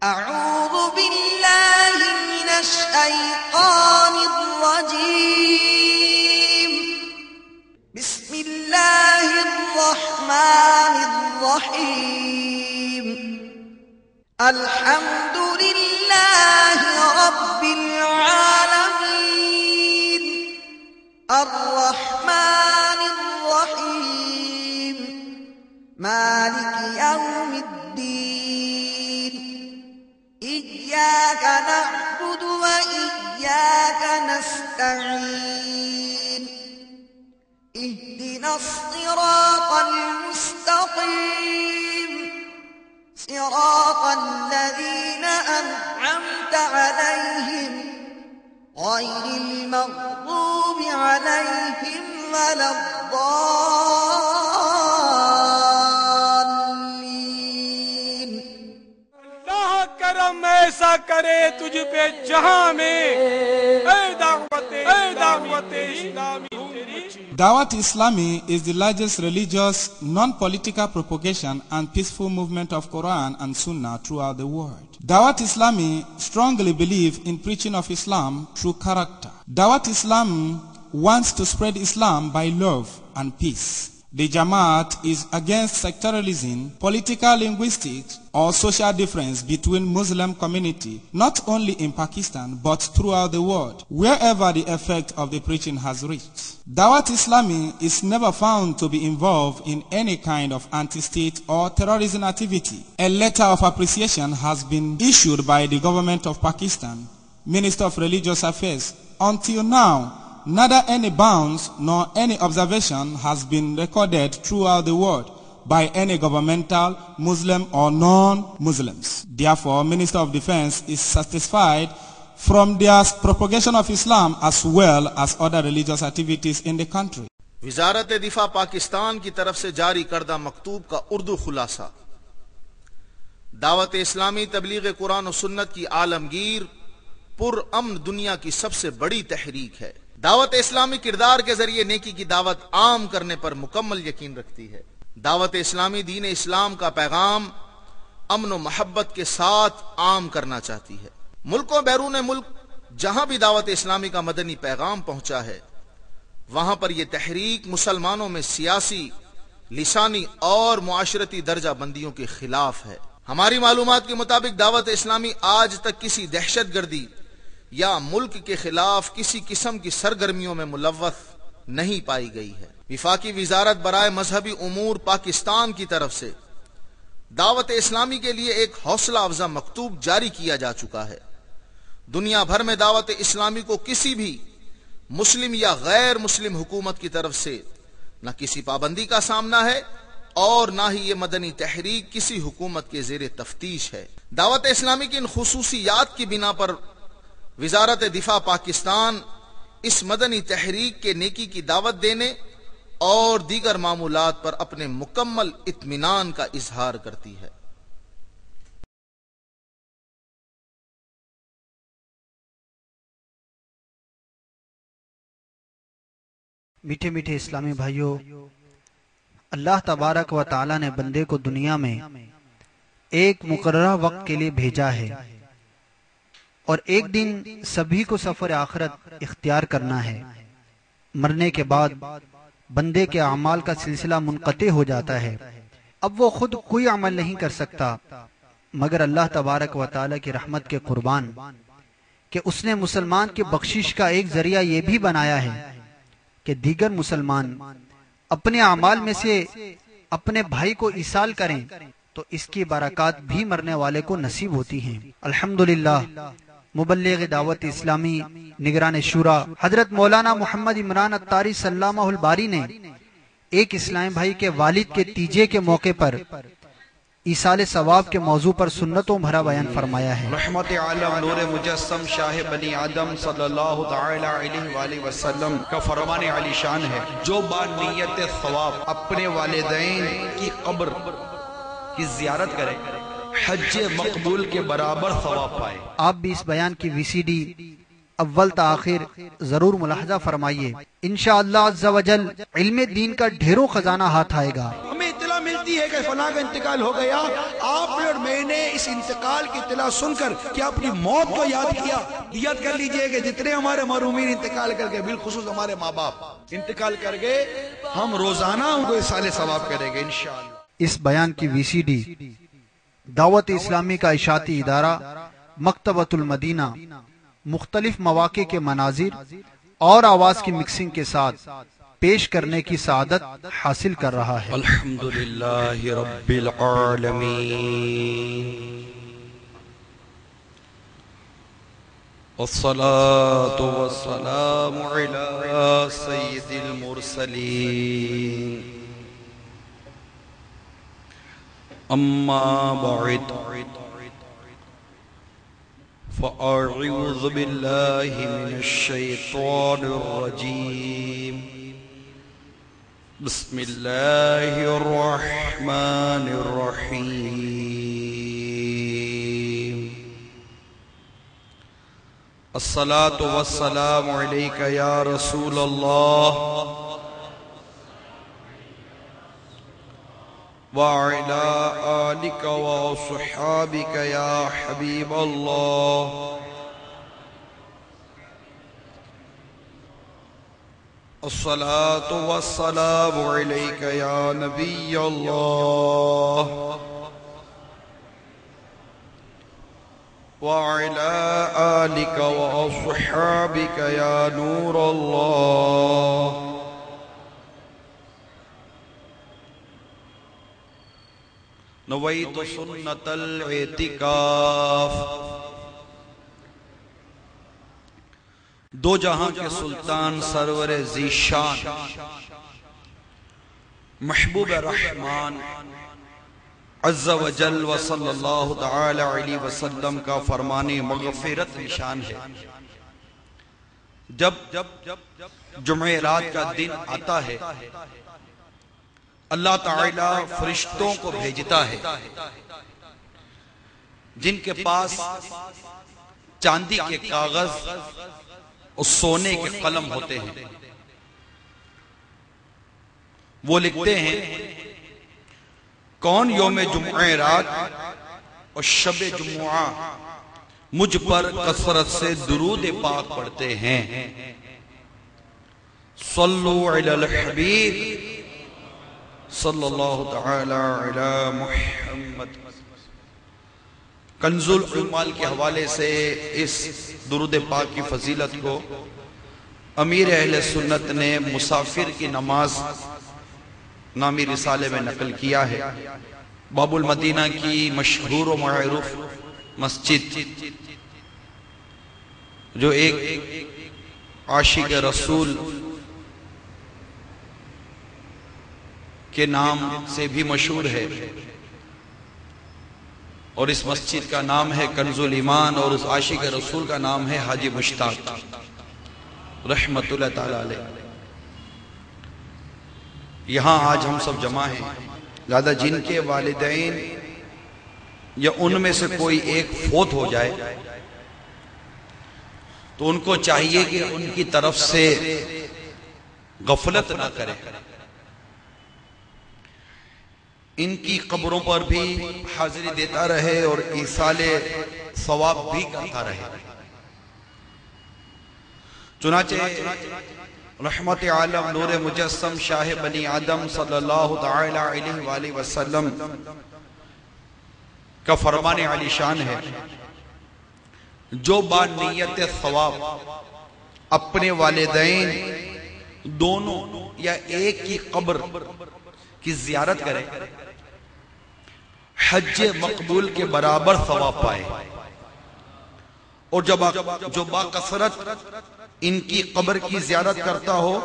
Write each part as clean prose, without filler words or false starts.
أعوذ بالله من الشيطان الرجيم. بسم الله الرحمن الرحيم. الحمد لله رب العالمين. الرحمن الرحيم. مالك يوم الدين. إياك نعبد وإياك نستعين. اهدنا الصراط المستقيم. صراط الذين أنعمت عليهم غير المغضوب عليهم ولا الضالين. اللہ کرم ایسا کرے تجھ پہ جہاں میں اے دعوت اسلامی. Dawat Islami is the largest religious, non-political propagation and peaceful movement of Quran and Sunnah throughout the world. Dawat Islami strongly believe in preaching of Islam through character. Dawat Islam wants to spread Islam by love and peace. The Jamaat is against sectarianism, political linguistics, or social difference between Muslim community, not only in Pakistan, but throughout the world, wherever the effect of the preaching has reached. Dawat Islami is never found to be involved in any kind of anti-state or terrorism activity. A letter of appreciation has been issued by the government of Pakistan, Minister of Religious Affairs. Until now, neither any bounds nor any observation has been recorded throughout the world by any governmental, Muslim or non-Muslims. Therefore, Minister of Defense is satisfied from their propagation of Islam as well as other religious activities in the country. وزارت دفاع پاکستان کی طرف سے جاری کردہ مکتوب کا اردو خلاصہ. دعوت اسلامی تبلیغ قرآن و سنت کی عالمگیر پر امن دنیا کی سب سے بڑی تحریک ہے. دعوت اسلامی کردار کے ذریعے نیکی کی دعوت عام کرنے پر مکمل یقین رکھتی ہے. دعوت اسلامی دین اسلام کا پیغام امن و محبت کے ساتھ عام کرنا چاہتی ہے. ملک و بیرون ملک جہاں بھی دعوت اسلامی کا مدنی پیغام پہنچا ہے وہاں پر یہ تحریک مسلمانوں میں سیاسی، لسانی اور معاشرتی درجہ بندیوں کے خلاف ہے. ہماری معلومات کے مطابق دعوت اسلامی آج تک کسی دہشت گردی یا ملک کے خلاف کسی قسم کی سرگرمیوں میں ملوث نہیں پائی گئی ہے. وفاقی وزارت برائے مذہبی امور پاکستان کی طرف سے دعوت اسلامی کے لیے ایک حوصلہ افزا مکتوب جاری کیا جا چکا ہے. دنیا بھر میں دعوت اسلامی کو کسی بھی مسلم یا غیر مسلم حکومت کی طرف سے نہ کسی پابندی کا سامنا ہے اور نہ ہی یہ مدنی تحریک کسی حکومت کے زیر تفتیش ہے. دعوت اسلامی کی ان خصوصیات کی بنا پر وزارت دفاع پاکستان اس مدنی تحریک کے نیکی کی دعوت دینے اور دیگر معمولات پر اپنے مکمل اطمینان کا اظہار کرتی ہے. میٹھے میٹھے اسلامی بھائیوں، اللہ تبارک و تعالی نے بندے کو دنیا میں ایک مقررہ وقت کے لیے بھیجا ہے اور ایک دن سبھی کو سفر آخرت اختیار کرنا ہے. مرنے کے بعد بندے کے اعمال کا سلسلہ منقطع ہو جاتا ہے. اب وہ خود کوئی عمل نہیں کر سکتا مگر اللہ تبارک و تعالی کی رحمت کے قربان کہ اس نے مسلمان کی بخشش کا ایک ذریعہ یہ بھی بنایا ہے کہ دیگر مسلمان اپنے اعمال میں سے اپنے بھائی کو ایصال کریں تو اس کی برکات بھی مرنے والے کو نصیب ہوتی ہیں. الحمدللہ مبلغ دعوت اسلامی نگران شورا حضرت مولانا محمد عمران اتاری سلامہ الباری نے ایک اسلامی بھائی کے والد کے تیجے کے موقع پر ایصال ثواب کے موضوع پر سنتوں بھرا بیان فرمایا ہے. رحمت عالم نور مجسم شاہ بنی آدم صلی اللہ تعالی علیہ وآلہ وسلم کا فرمان علی شان ہے، جو با نیت ثواب اپنے والدین کی قبر کی زیارت کرے حج مقبول کے برابر ثواب پائے. آپ بھی اس بیان کی وی سی ڈی اول تا آخر ضرور ملاحظہ فرمائیے. انشاءاللہ عز و جل علم دین کا ڈھیروں خزانہ ہاتھ آئے گا. ہمیں اطلاع ملتی ملتی ہے کہ فلاں کا انتقال ہو گیا، آپ نے اور میں نے اس انتقال کی اطلاع سن کر کیا اپنی موت کو یاد کیا؟ یاد کر لیجئے کہ جتنے ہمارے مرحومین انتقال کر گئے، بالخصوص ہمارے ماں باپ انتقال کر گئے، ہم روزانہ ان کو اصالہ ثواب کریں گے انشاءاللہ۔ اس بیان کی وی سی ڈی دعوت اسلامی کا اشاعتی ادارہ مکتبۃ المدینہ مختلف مواقع کے مناظر اور آواز کی مکسنگ کے ساتھ پیش کرنے کی سعادت حاصل کر رہا ہے۔ الحمدللہ رب العالمین، والصلاة والسلام علی سید المرسلین، اما بعد فاعوذ باللہ من الشیطان الرجیم، بسم اللہ الرحمن الرحیم، الصلاة والسلام علیک یا رسول اللہ وعلى آلك وصحابك يا حبيب الله، الصلاة والسلام عليك يا نبي الله وعلى آلك وصحابك يا نور الله، نویت سنت الاعتکاف، دو جہاں کے سلطان سرور ذیشان محبوب رحمان عز و جل و صلی اللہ تعالی علیہ وسلم کا فرمان مغفرت نشان ہے۔ جب جمعرات کا دن آتا ہے، اللہ تعالیٰ فرشتوں کو بھیجتا ہے جن کے پاس چاندی کے کاغذ اور سونے کے قلم ہوتے ہیں۔ وہ لکھتے ہیں کون یوم جمعرات اور شب جمعہ مجھ پر کثرت سے درود پاک پڑھتے ہیں، صلو علی الحبیب صلی اللہ تعالی علی محمد۔ کنز العمال کے حوالے سے اس درود پاک کی فضیلت کو امیر اہل سنت نے مسافر کی نماز نامی رسالے میں نقل کیا ہے۔ باب المدینہ کی مشہور و معروف مسجد جو ایک عاشق رسول کے نام سے بھی مشہور ہے، اور اس مسجد کا نام ہے کنز الایمان، اور اس عاشق رسول کا نام ہے حاجی مشتاق رحمت اللہ تعالی علیہ۔ یہاں آج ہم سب جمع ہیں، لہذا جن کے والدین یا ان میں سے کوئی ایک فوت ہو جائے تو ان کو چاہیے کہ ان کی طرف سے غفلت نہ کرے، ان کی قبروں پر بھی حاضری دیتا رہے اور ایصال ثواب بھی کرتا رہے۔ چنانچہ رحمت عالم نور مجسم شاہ بنی آدم صلی اللہ تعالی علیہ وآلہ وسلم کا فرمان علی شان ہے، جو با نیت ثواب اپنے والدین دونوں یا ایک کی قبر کی زیارت کرے، حج مقبول کے برابر ثواب پائے، اور جو با کثرت ان کی قبر کی زیارت کرتا ہو،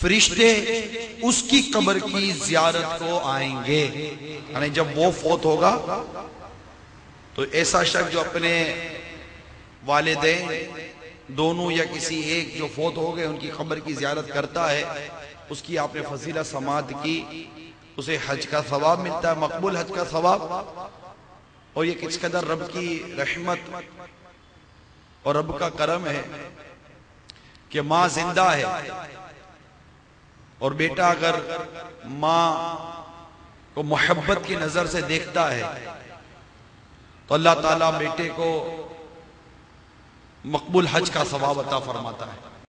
فرشتے اس کی قبر کی زیارت کو آئیں گے۔ یعنی جب وہ فوت ہوگا تو ایسا شخص جو اپنے والدین دونوں یا کسی ایک جو فوت ہو گئے ان کی قبر کی زیارت کرتا ہے، اس کی آپ نے فضیلت سماعت کی، اسے حج کا ثواب ملتا ہے، مقبول حج کا ثواب۔ اور یہ کس قدر رب کی رحمت اور رب کا کرم ہے کہ ماں زندہ ہے، اور بیٹا اگر ماں کو محبت کی نظر سے دیکھتا ہے تو اللہ تعالیٰ بیٹے کو مقبول حج کا ثواب عطا فرماتا ہے.